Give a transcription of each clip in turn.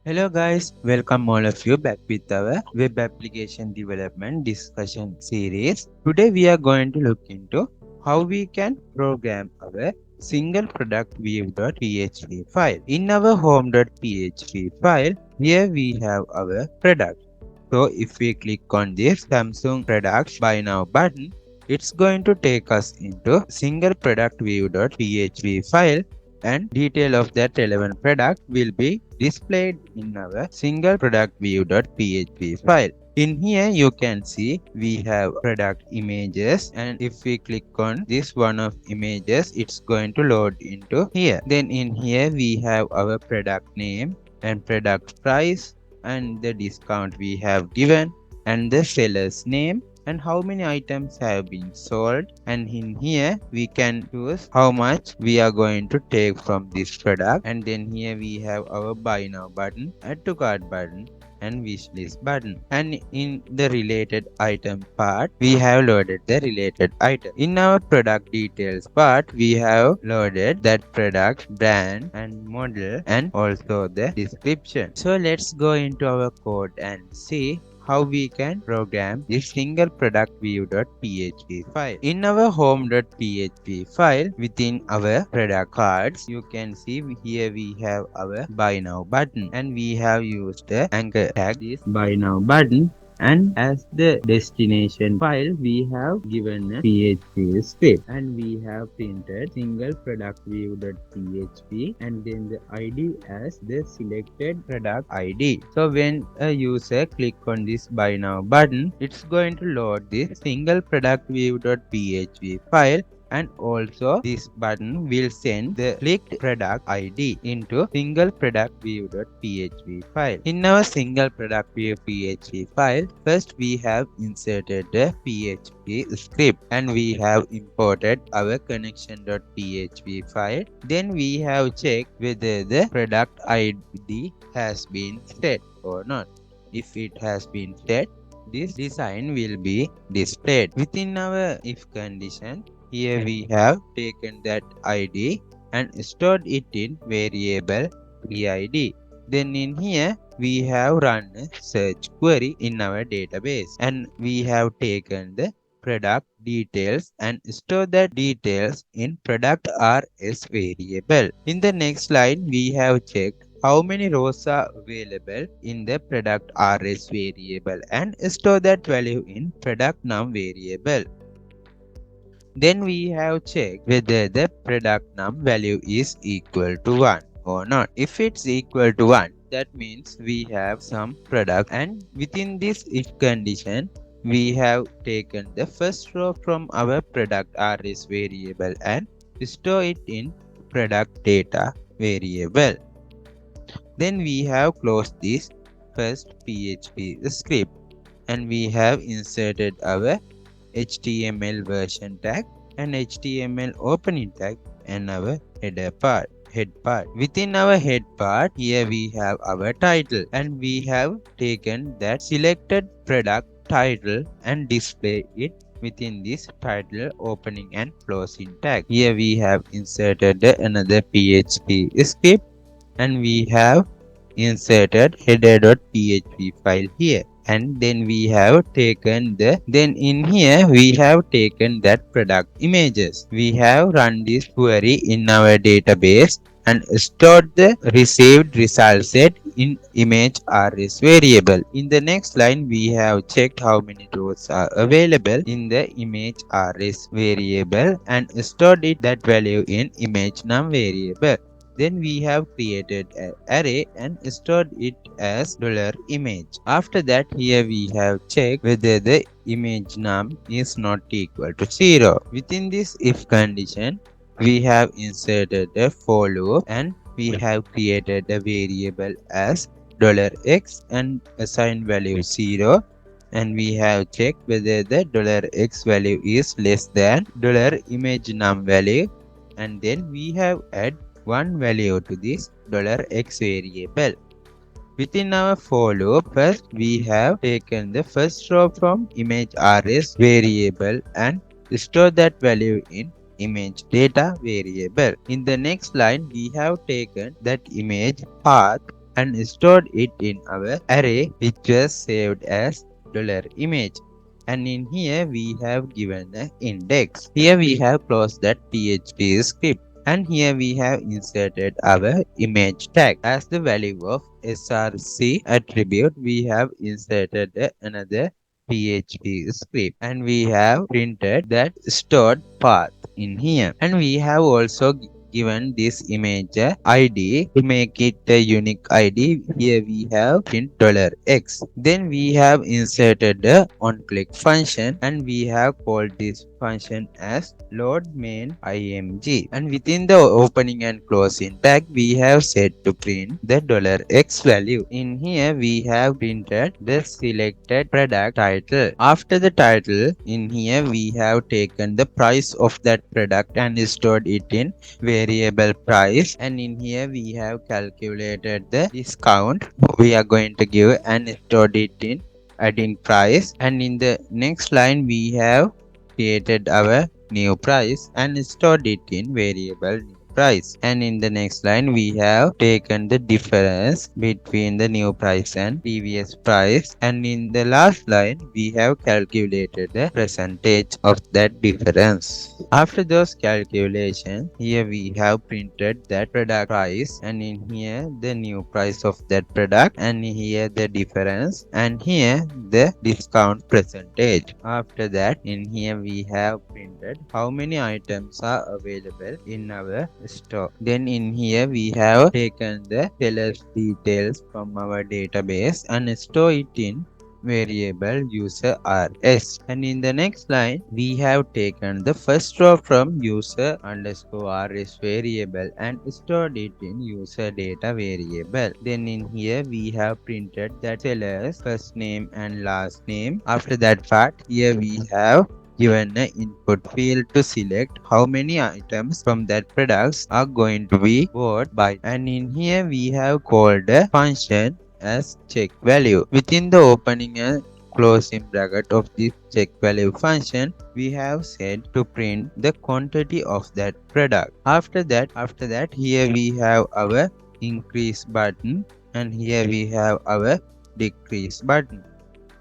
Hello guys, welcome all of you back with our web application development discussion series. Today we are going to look into how we can program our single product view.php file. In our home.php file, here we have our product. So if we click on this Samsung products buy now button, it's going to take us into single product view.php file, and detail of that relevant product will be displayed in our single product view.php file. In here you can see we have product images, and if we click on this one of images, it's going to load into here. Then in here we have our product name and product price and the discount we have given and the seller's name and how many items have been sold, and in here we can choose how much we are going to take from this product. And then here we have our buy now button, add to cart button and wish list button, and in the related item part we have loaded the related item. In our product details part we have loaded that product brand and model and also the description. So let's go into our code and see how we can program this single product view.php file. In our home.php file, within our product cards, you can see here we have our buy now button, and we have used the anchor tag this buy now button, and as the destination file we have given a PHP script, and we have printed single product view.php and then the ID as the selected product ID. So when a user click on this buy now button, it's going to load this single product view.php file, and also this button will send the clicked product ID into single product view.php file. In our single product view.php file, first we have inserted the PHP script and we have imported our connection.php file. Then we have checked whether the product ID has been set or not. If it has been set, this design will be displayed. Within our if condition, here we have taken that ID and stored it in variable PID. Then in here we have run a search query in our database, and we have taken the product details and store that details in product rs variable. In the next line we have checked how many rows are available in the product rs variable and store that value in product num variable. Then we have checked whether the product num value is equal to 1 or not. If it's equal to 1, that means we have some product, and within this if condition we have taken the first row from our product rs variable and store it in product data variable. Then we have closed this first PHP script, and we have inserted our HTML version tag and HTML opening tag and our header part. Within our head part, here we have our title, and we have taken that selected product title and display it within this title opening and closing tag. Here we have inserted another PHP script, and we have inserted header.php file here, and then we have taken in here we have taken that product images. We have run this query in our database and stored the received result set in image rs variable. In the next line we have checked how many rows are available in the image rs variable and stored it that value in image num variable. Then we have created an array and stored it as $image. After that, here we have checked whether the image num is not equal to 0. Within this if condition, we have inserted a for loop, and we have created a variable as $x and assigned value 0, and we have checked whether the $x value is less than $image num value, and then we have add one value to this $x variable. Within our for loop, first we have taken the first row from image rs variable and store that value in image data variable. In the next line, we have taken that image path and stored it in our array which was saved as $image. And in here we have given an index. Here we have closed that PHP script. And here we have inserted our image tag. As the value of src attribute, we have inserted another PHP script. And we have printed that stored path in here. And we have also given this image a ID to make it a unique ID. Here we have print $x. Then we have inserted the onClick function and we have called this function as load main img. And within the opening and closing tag, we have set to print the $x value. In here we have printed the selected product title. After the title, in here we have taken the price of that product and stored it in variable price. And in here we have calculated the discount we are going to give and stored it in adding price. And in the next line we have created our new price and stored it in variable new price. And in the next line we have taken the difference between the new price and previous price. And in the last line we have calculated the percentage of that difference. After those calculations, here we have printed that product price, and in here the new price of that product, and here the difference, and here the discount percentage. After that, in here we have printed how many items are available in our store. Then in here we have taken the seller's details from our database and store it in variable user rs. And in the next line we have taken the first row from user underscore rs variable and stored it in user data variable. Then in here we have printed that seller's first name and last name. After that part, here we have given an input field to select how many items from that products are going to be bought by. And in here we have called a function as check value. Within the opening and closing bracket of this check value function, we have set to print the quantity of that product. After that, here we have our increase button and here we have our decrease button.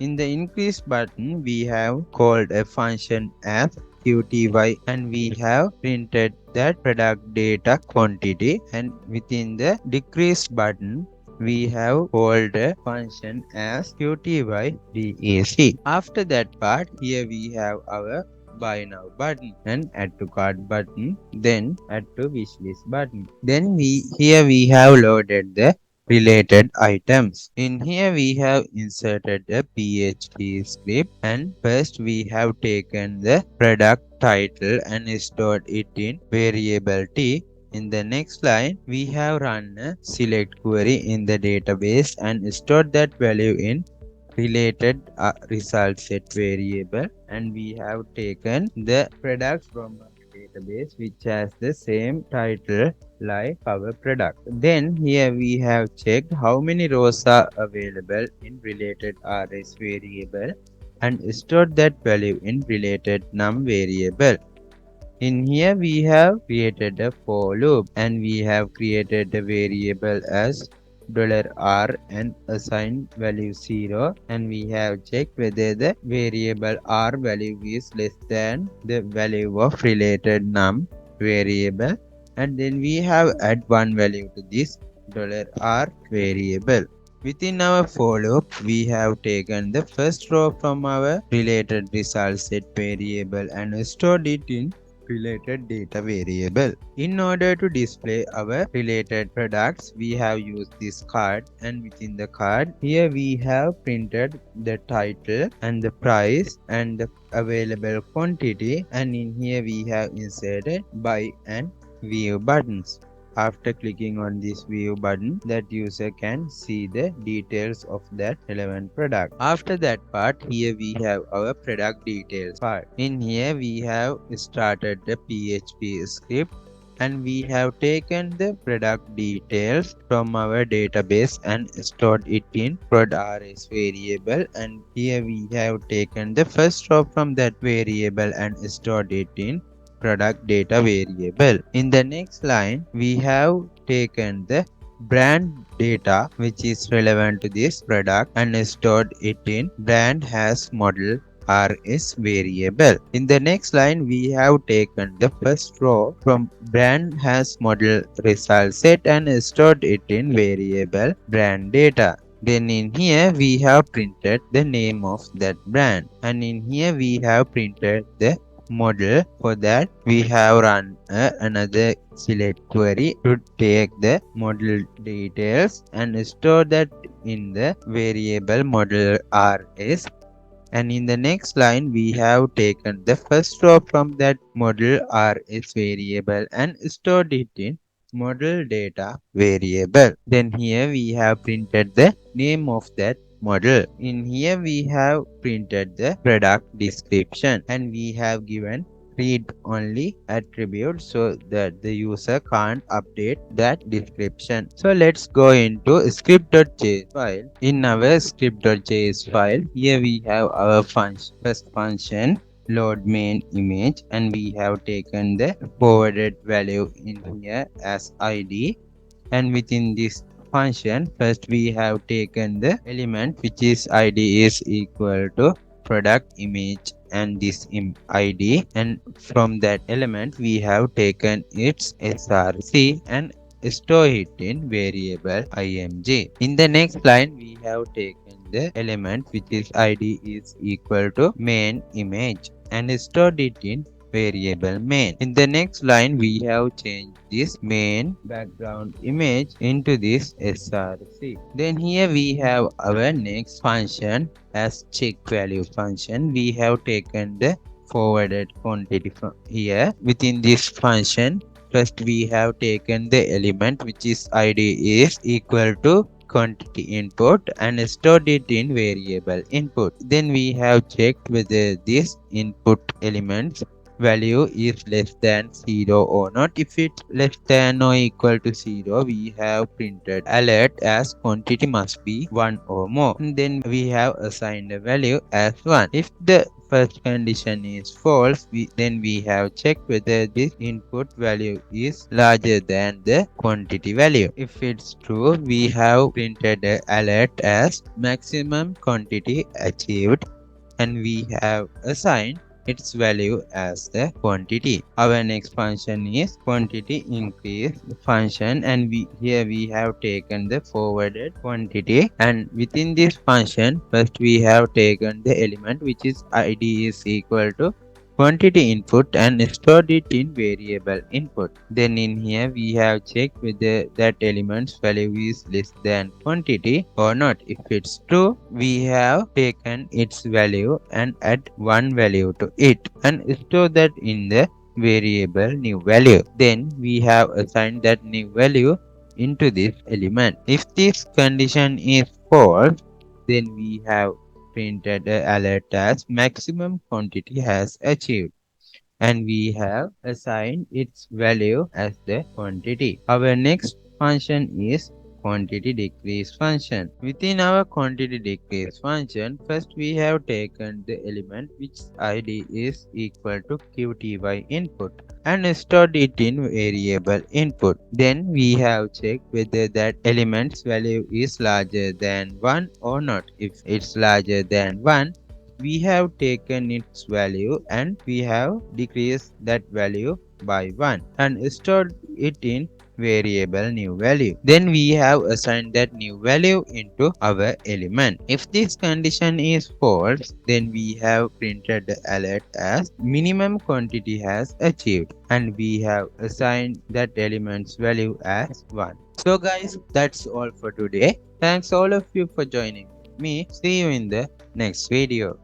In the increase button, we have called a function as qty and we have printed that product data quantity. And within the decrease button, we have called a function as qty.dec. After that part, here we have our buy now button and add to cart button, then add to wishlist button. Then here we have loaded the related items. In here we have inserted a PHP script, and first we have taken the product title and stored it in variable t. In the next line, we have run a select query in the database and stored that value in related result set variable, and we have taken the product from our database which has the same title like our product. Then here we have checked how many rows are available in related rs variable and stored that value in related num variable. In here we have created a for loop and we have created a variable as $r and assigned value 0, and we have checked whether the variable r value is less than the value of related num variable, and then we have add one value to this $r variable. Within our for loop, we have taken the first row from our related result set variable and stored it in related data variable. In order to display our related products, we have used this card, and within the card, here we have printed the title and the price and the available quantity, and in here we have inserted buy and view buttons. After clicking on this view button, that user can see the details of that relevant product. After that part, here we have our product details part. In here we have started the PHP script and we have taken the product details from our database and stored it in prod.rs variable, and here we have taken the first row from that variable and stored it in product data variable. In the next line, we have taken the brand data which is relevant to this product and stored it in brand has model R is variable. In the next line, we have taken the first row from brand has model result set and stored it in variable brand data. Then in here we have printed the name of that brand, and in here we have printed the model. For that we have run another select query to take the model details and store that in the variable model rs. And in the next line we have taken the first row from that model rs variable and stored it in model data variable. Then here we have printed the name of that model. In here we have printed the product description and we have given read only attribute so that the user can't update that description. So let's go into script.js file. In our script.js file, here we have our first function load main image, and we have taken the forwarded value in here as id. And within this function, first we have taken the element which is id is equal to product image and this id, and from that element we have taken its src and store it in variable img. In the next line we have taken the element which is id is equal to main image and stored it in variable main. In the next line we have changed this main background image into this src. Then here we have our next function as check value function. We have taken the forwarded quantity from here. Within this function, first we have taken the element which is id is equal to quantity input and stored it in variable input. Then we have checked whether this input elements value is less than 0 or not. If it's less than or equal to 0, we have printed alert as quantity must be 1 or more. And then we have assigned a value as 1. If the first condition is false, then we have checked whether this input value is larger than the quantity value. If it's true, we have printed a alert as maximum quantity achieved, and we have assigned its value as the quantity. Our next function is quantity increase function, and here we have taken the forwarded quantity, and within this function first we have taken the element which is id is equal to quantity input and stored it in variable input. Then in here we have checked whether that element's value is less than quantity or not. If it's true, we have taken its value and add one value to it and store that in the variable new value. Then we have assigned that new value into this element. If this condition is false, then we have printed a alert as maximum quantity has achieved, and we have assigned its value as the quantity. Our next function is quantity decrease function. Within our quantity decrease function, first we have taken the element which id is equal to qty input and stored it in variable input. Then we have checked whether that element's value is larger than 1 or not. If it's larger than 1, we have taken its value and we have decreased that value by 1 and stored it in variable new value. Then we have assigned that new value into our element. If this condition is false, then we have printed the alert as minimum quantity has achieved, and we have assigned that element's value as 1. So guys, that's all for today. Thanks all of you for joining me. See you in the next video.